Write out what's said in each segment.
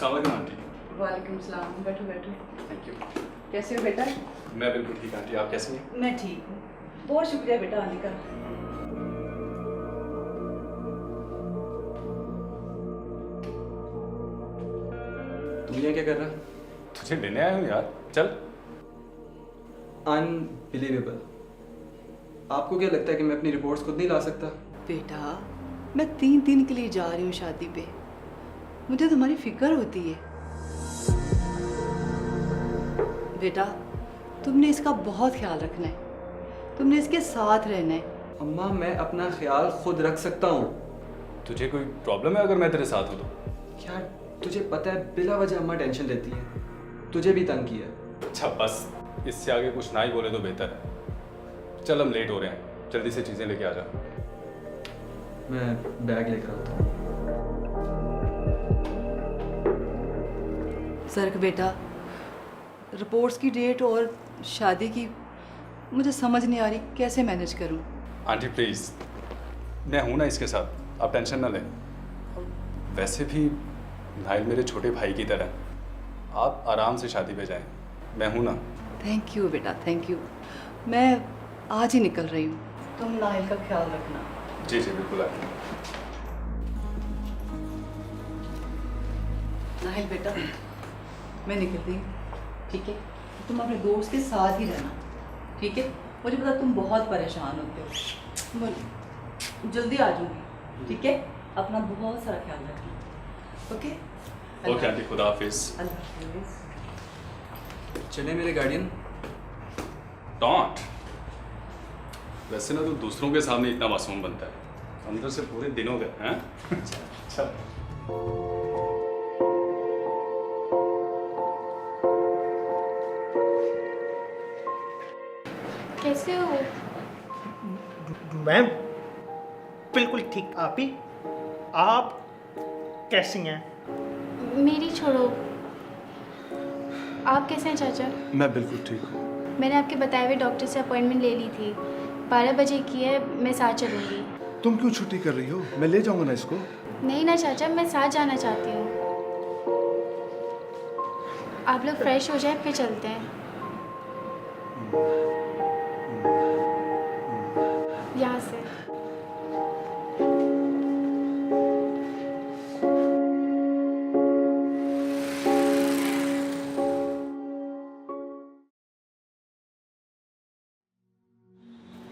अस्सलाम वालेकुम आंटी। वालेकुम सलाम। बैठो बैठो। Thank you. कैसे हो बेटा? मैं बिल्कुल ठीक आंटी, आप कैसी हैं? मैं ठीक हूँ। बहुत शुक्रिया बेटा आने का। तुम ये क्या कर रहा? तुझे लेने आया हूँ यार, चल। अनबिलीवेबल। आपको क्या लगता है कि मैं अपनी रिपोर्ट्स खुद नहीं ला सकता? बेटा मैं 3 दिन के लिए जा रही हूँ शादी पे। मुझे तुम्हारी फिक्र होती है। बेटा तुमने इसका बहुत ख्याल रखना है, तुमने इसके साथ रहना है। अम्मा मैं अपना ख्याल खुद रख सकता हूँ। तुझे कोई प्रॉब्लम है अगर मैं तेरे साथ हूँ तो? यार तुझे पता है बिला वजह अम्मा टेंशन लेती है, तुझे भी तंग किया है। अच्छा बस, इससे आगे कुछ ना ही बोले तो बेहतर है। चल हम लेट हो रहे हैं, जल्दी से चीज़ें लेके आ जा। मैं बैग लेकर आता हूँ। सर्क बेटा, रिपोर्ट्स की डेट और शादी की मुझे समझ नहीं आ रही, कैसे मैनेज करूं? आंटी प्लीज़, मैं हूँ ना इसके साथ, आप टेंशन ना लें। वैसे भी नाइल मेरे छोटे भाई की तरह है। आप आराम से शादी पे जाएं, मैं हूँ ना। थैंक यू बेटा, थैंक यू। मैं आज ही निकल रही हूँ, तुम नाइल का ख्याल रखना। जी जी बिल्कुल आंटी। नाहिल बेटा मैं निकल रही हूँ, ठीक है? तुम अपने दोस्त के साथ ही रहना, ठीक है? मुझे पता तुम बहुत परेशान होते हो। मैं जल्दी आ जाऊँगी, ठीक है? अपना बहुत सारा ख्याल रखना, ओके? ओके आंटी, खुदा हाफिज़। अल्लाह हाफिज़। चले मेरे गार्डियन। डोंट। वैसे ना तो दूसरों के सामने इतना मासूम बनता है, अंदर से पूरे दिनों गए हैं। चल। कैसे हो? मैम बिल्कुल ठीक। आप कैसी हैं? मेरी छोड़ो, आप कैसे हैं चाचा? मैं बिल्कुल ठीक हूँ। मैंने आपके बताए हुए डॉक्टर से अपॉइंटमेंट ले ली थी, 12 बजे की है। मैं साथ चलूँगी। तुम क्यों छुट्टी कर रही हो? मैं ले जाऊंगा ना इसको। नहीं ना चाचा, मैं साथ जाना चाहती हूँ। आप लोग फ्रेश हो जाए फिर चलते हैं। यहाँ से।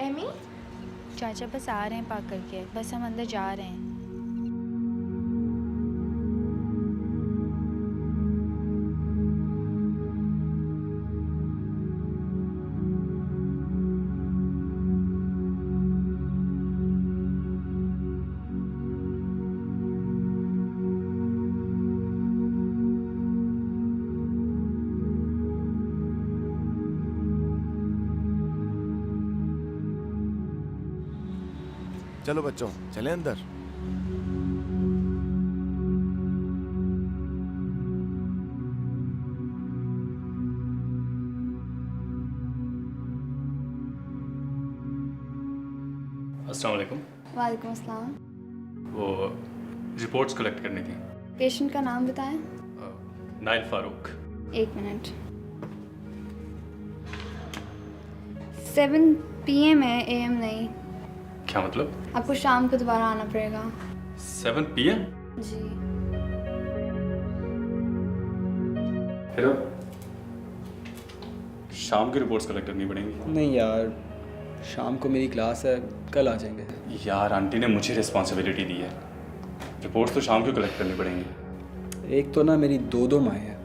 एमी, चाचा बस आ रहे हैं पाक करके, बस हम अंदर जा रहे हैं। चलो बच्चों, चलें अंदर। अस्सलाम वालेकुम। वालेकुम अस्सलाम। वो रिपोर्ट्स कलेक्ट करनी थी। पेशेंट का नाम बताएं। नाइल फारूक। 1 मिनट। 7 PM है, AM नहीं। क्या मतलब? आपको शाम को दोबारा आना पड़ेगा। 7 PM? जी। फिर अब शाम की रिपोर्ट्स कलेक्ट करनी पड़ेंगी। नहीं यार, शाम को मेरी क्लास है, कल आ जाएंगे। यार आंटी ने मुझे रिस्पॉन्सिबिलिटी दी है, रिपोर्ट्स तो शाम को कलेक्ट करनी पड़ेंगी। एक तो ना मेरी 2 माएँ हैं।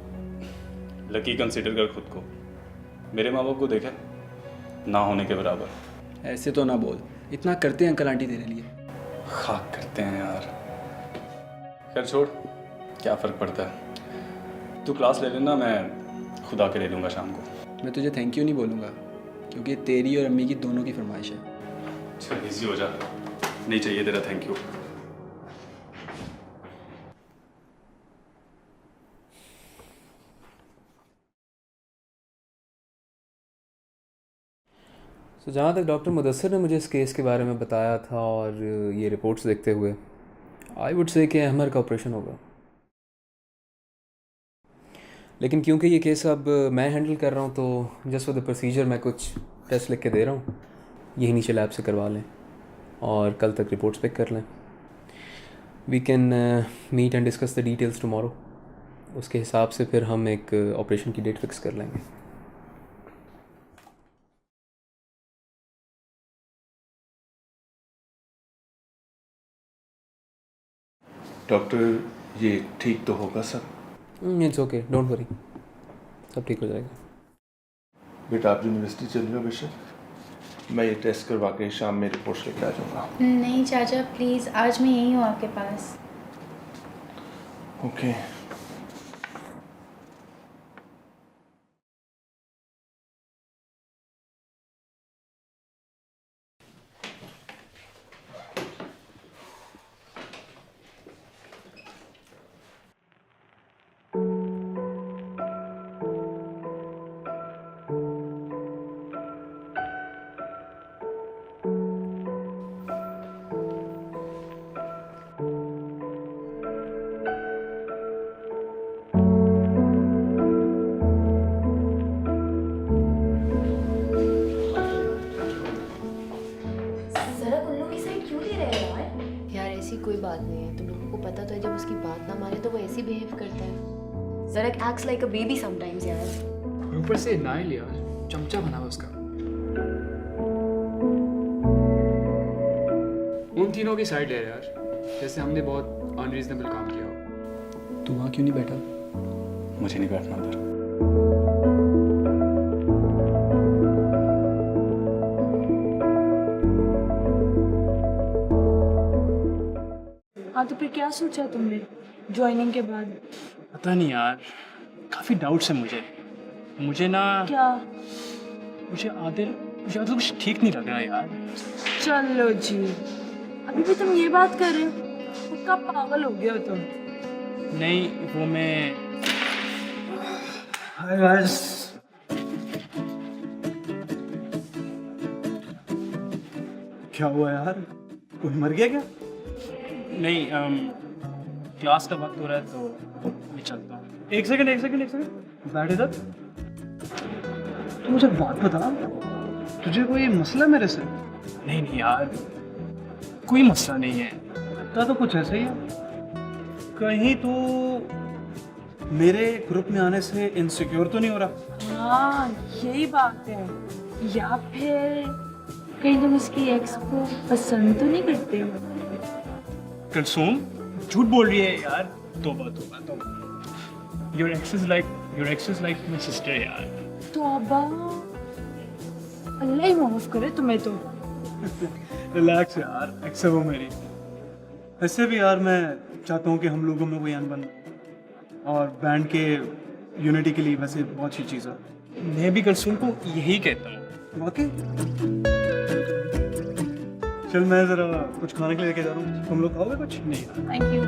लकी कंसीडर कर खुद को। मेरे माँ बाप को देखा ना होने के बराबर। ऐसे तो ना बोल, इतना करते हैं अंकल आंटी तेरे लिए। खाक करते हैं यार। खैर छोड़, क्या फ़र्क पड़ता है। तू क्लास ले लेना, मैं खुद आके ले लूँगा शाम को। मैं तुझे थैंक यू नहीं बोलूँगा, क्योंकि तेरी और अम्मी की दोनों की फरमाइश है। चल इजी हो जा, नहीं चाहिए तेरा थैंक यू। तो जहाँ तक डॉक्टर मुदस्सिर ने मुझे इस केस के बारे में बताया था और ये रिपोर्ट्स देखते हुए आई वुड से कि अहमर का ऑपरेशन होगा। लेकिन क्योंकि ये केस अब मैं हैंडल कर रहा हूँ तो जस्ट फॉर द प्रोसीजर मैं कुछ टेस्ट लिख के दे रहा हूँ, यही नीचे लैब से करवा लें और कल तक रिपोर्ट्स पिक कर लें। We can meet and discuss the details tomorrow. उसके हिसाब से फिर हम एक ऑपरेशन की डेट फिक्स कर लेंगे। डॉक्टर ये ठीक तो होगा sir? It's okay, don't worry, सब ठीक हो जाएगा। बेटा आप यूनिवर्सिटी चलिए बेशक, मैं ये टेस्ट करवा के शाम में रिपोर्ट्स लेकर आ जाऊँगा। नहीं चाचा प्लीज़, आज मैं यहीं हूँ आपके पास। ओके। कोई बात नहीं है, तुम लोगों को पता तो है जब उसकी बात ना माने तो वो ऐसी बिहेव करता है। ज़रक acts like a baby sometimes यार। ऊपर से नाइल यार चमचा बना हुआ उसका। उन तीनों की साइड है यार, जैसे हमने बहुत अनरीजनेबल काम किया हो। तू वहाँ क्यों नहीं बैठा? मुझे नहीं बैठना उधर। हाँ तो फिर क्या सोचा तुमने ज्वाइनिंग के बाद? पता नहीं यार, काफ़ी डाउट्स है मुझे ना। क्या? मुझे आदिल कुछ ठीक नहीं लग रहा यार। चलो जी, अभी भी तुम ये बात कर रहे हो? पक्का पागल हो गया हो तुम। नहीं वो मैं। हाय गाइस, क्या हुआ यार, कोई मर गया क्या? नहीं क्लास का वक्त हो रहा है तो मैं चलता हूँ। एक सेकंड बैठ इधर। तू मुझे बात बता, तुझे कोई मसला मेरे से? नहीं यार, कोई मसला नहीं है। लगता तो कुछ ऐसा ही है। कहीं तू मेरे ग्रुप में आने से इनसिक्योर तो नहीं हो रहा? हाँ यही बात है, या फिर कहीं तुम उसकी एक्स को पसंद तो नहीं करते हो? कुलसूम झूठ बोल रही है यार। तौबा। Your x is like my sister यार। तौबा, अल्लाह ही माफ करे तुम्हें तो। रिलैक्स यार, एक्स है वो मेरी। ऐसे भी यार मैं चाहता हूँ कि हम लोगों में कोई अनबन, और बैंड के यूनिटी के लिए वैसे बहुत सी चीज़ है। मैं भी कुलसूम को यही कहता हूँ। वाकई? चल मैं ज़रा कुछ खाने के लिए लेके जा रहा हूँ, तुम लोग खाओगे कुछ? नहीं। Thank you.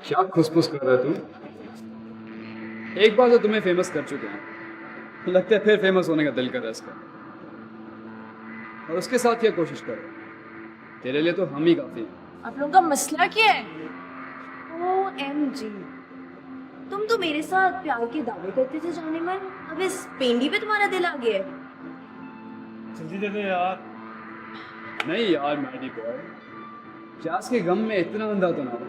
क्या खुसफुस कर रहा है तू? एक बार तो तुम्हें फेमस कर चुके हैं, लगता है फिर फेमस होने का दिल कर रहा है इसका। और उसके साथ क्या कोशिश कर रहा है? तेरे लिए तो हम ही काफी हैं। आप लोगों का मसला क्या है? OMG, तुम तो मेरे साथ प्यार के दावे करते थे जाने मन, अब इस पेंडी पे तुम्हारा दिल आ गया है। जल्दी दे दे यार। नहीं यार मैडी बॉय, जास के गम में इतना अंधा तो ना हो।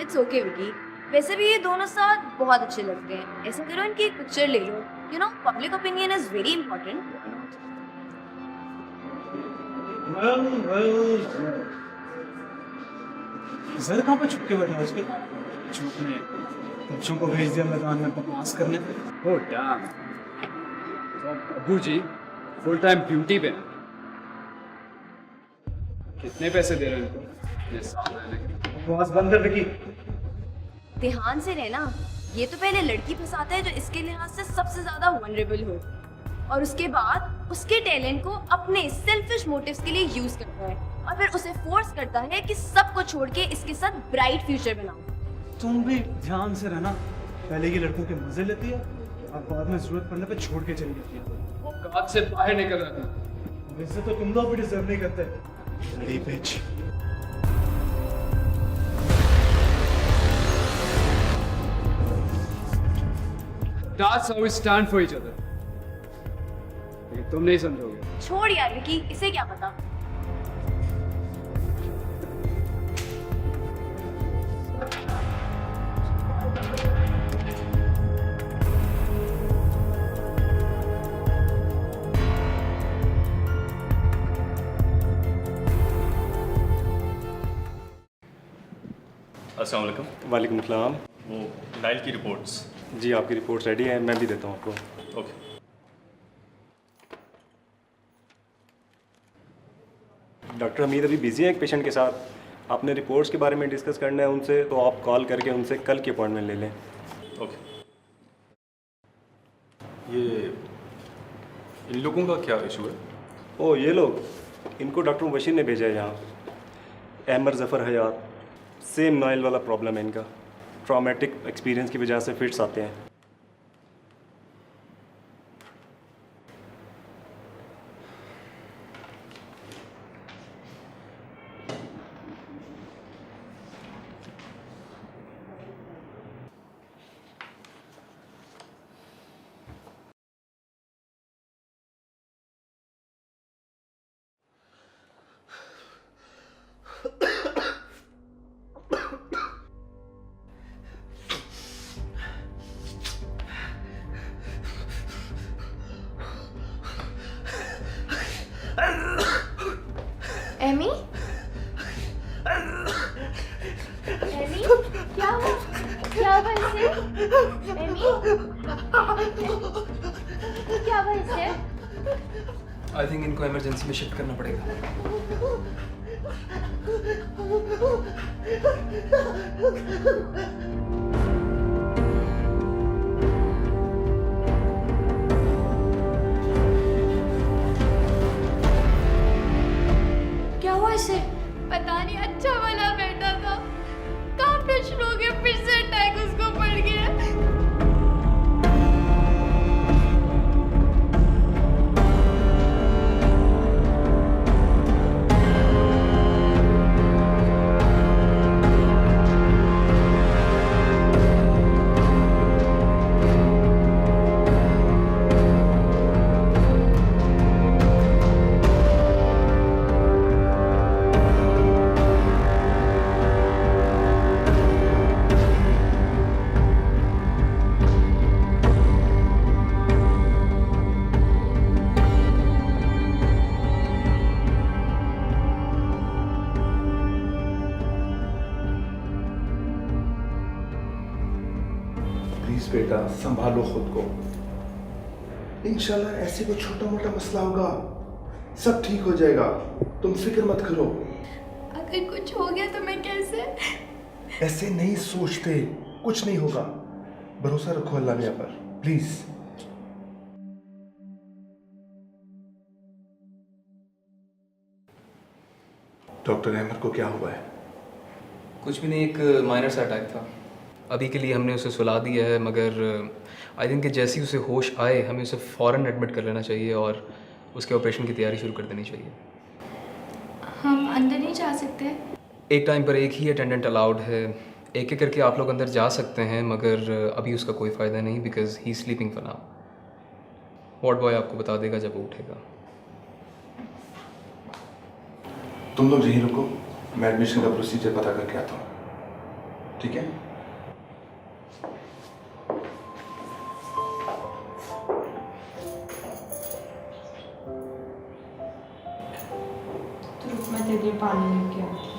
इट्स ओके विकी, वैसे भी ये दोनों साथ बहुत अच्छे लगते हैं। ऐसा करो इनकी एक पिक्चर ले लो, you know public opinion is very important. Sir कहाँ पे छुप के बैठा है उसके? छुपने बच्चों को भेज दिया मैदान में बकवास करने। ओह डैम, तो अब्बू जी फुल टाइम ड्यूटी पे हैं। कितने पैसे दे रहे हैं इनको ये साथ रहने के? बकवास बंद कर विकी। ध्यान से रहना, ये तो पहले लड़की फंसाता है जो इसके लिहाज से सबसे ज्यादा वनरेबल हो, और उसके बाद उसके टैलेंट को अपने सेल्फिश मोटिव्स के लिए यूज करता है, और फिर उसे फोर्स करता है कि सब कुछ छोड़ के इसके साथ ब्राइट फ्यूचर बनाओ। तुम भी ध्यान से रहना, पहले की लड़कों के मजे लेती है और बाद में जरूरत पड़ने पे छोड़ के चली जाती है। वो औकात से बाहर निकल रहा था। वैसे तो तुम लोग भी डिजर्व नहीं करते। Bloody bitch. That's how we stand for each other. लेकिन तुम नहीं समझोगे। छोड़ यार विकी, इसे क्या पता। अस्सलाम वालेकुम। वालेकुम सलाम। वो नाइल की रिपोर्ट्स। जी आपकी रिपोर्ट्स रेडी है, मैं भी देता हूँ आपको। ओके। डॉक्टर हमीद अभी बिजी है एक पेशेंट के साथ, आपने रिपोर्ट्स के बारे में डिस्कस करना है उनसे, तो आप कॉल करके उनसे कल की अपॉइंटमेंट ले लें। ओके। ये इन लोगों का क्या इशू है? ओ ये लोग, इनको डॉक्टर मुबशिर ने भेजा है यहाँ। अहमद ज़फ़र हयात, सेम नाइल वाला प्रॉब्लम है इनका। ट्रॉमेटिक एक्सपीरियंस की वजह से फिट्स आते हैं। एमी? एमी? क्या हुआ? क्या हुआ इसे? एमी? क्या हुआ इसे? आई थिंक इनको इमरजेंसी में शिफ्ट करना पड़ेगा। क्या हुआ इसे? पता नहीं, अच्छा वाला बैठा था, काम शुरू हो गया, फिर से अटैक उसको पड़ गया। प्लीज बेटा संभालो खुद को। इंशाल्लाह ऐसे कोई छोटा मोटा मसला होगा, सब ठीक हो जाएगा, तुम फिक्र मत करो। अगर कुछ हो गया तो मैं कैसे? ऐसे नहीं सोचते, कुछ नहीं होगा, भरोसा रखो अल्लाह मियां पर, प्लीज। डॉक्टर अहमद को क्या हुआ है? कुछ भी नहीं, एक माइनर सा अटैक था। अभी के लिए हमने उसे सुला दिया है, मगर आई थिंक कि जैसे ही उसे होश आए हमें उसे फ़ौरन एडमिट कर लेना चाहिए और उसके ऑपरेशन की तैयारी शुरू कर देनी चाहिए। हम अंदर नहीं जा सकते? एक टाइम पर एक ही अटेंडेंट अलाउड है, एक एक करके आप लोग अंदर जा सकते हैं, मगर अभी उसका कोई फ़ायदा नहीं, because he sleeping for now. Ward boy आपको बता देगा जब वो उठेगा। तुम लोग यहीं रुको, मैं एडमिशन का प्रोसीजर पता करके आता हूँ, ठीक है? तो रुक, मैं तेरे लिए पानी लेके आती हूँ।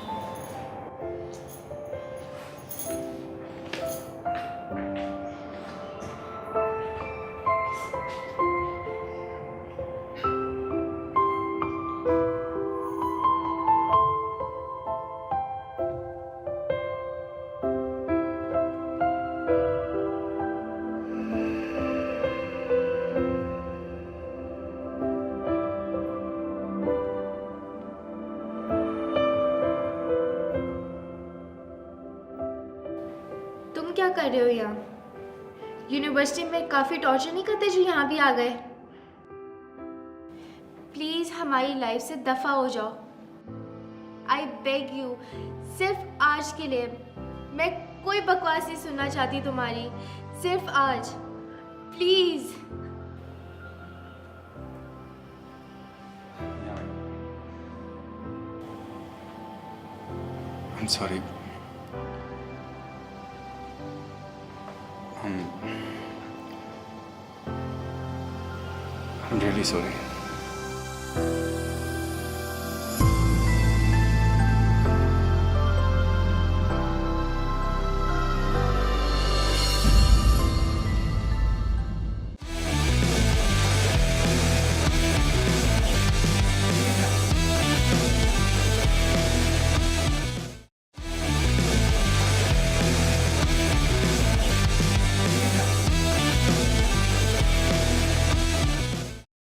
तुम क्या कर रहे हो यहाँ? यूनिवर्सिटी में काफ़ी टॉर्चर नहीं करते जो यहाँ भी आ गए? हमारी लाइफ से दफा हो जाओ। आई बेग यू, सिर्फ आज के लिए। मैं कोई बकवास नहीं सुनना चाहती तुम्हारी, सिर्फ आज, please. I'm sorry. I'm really sorry.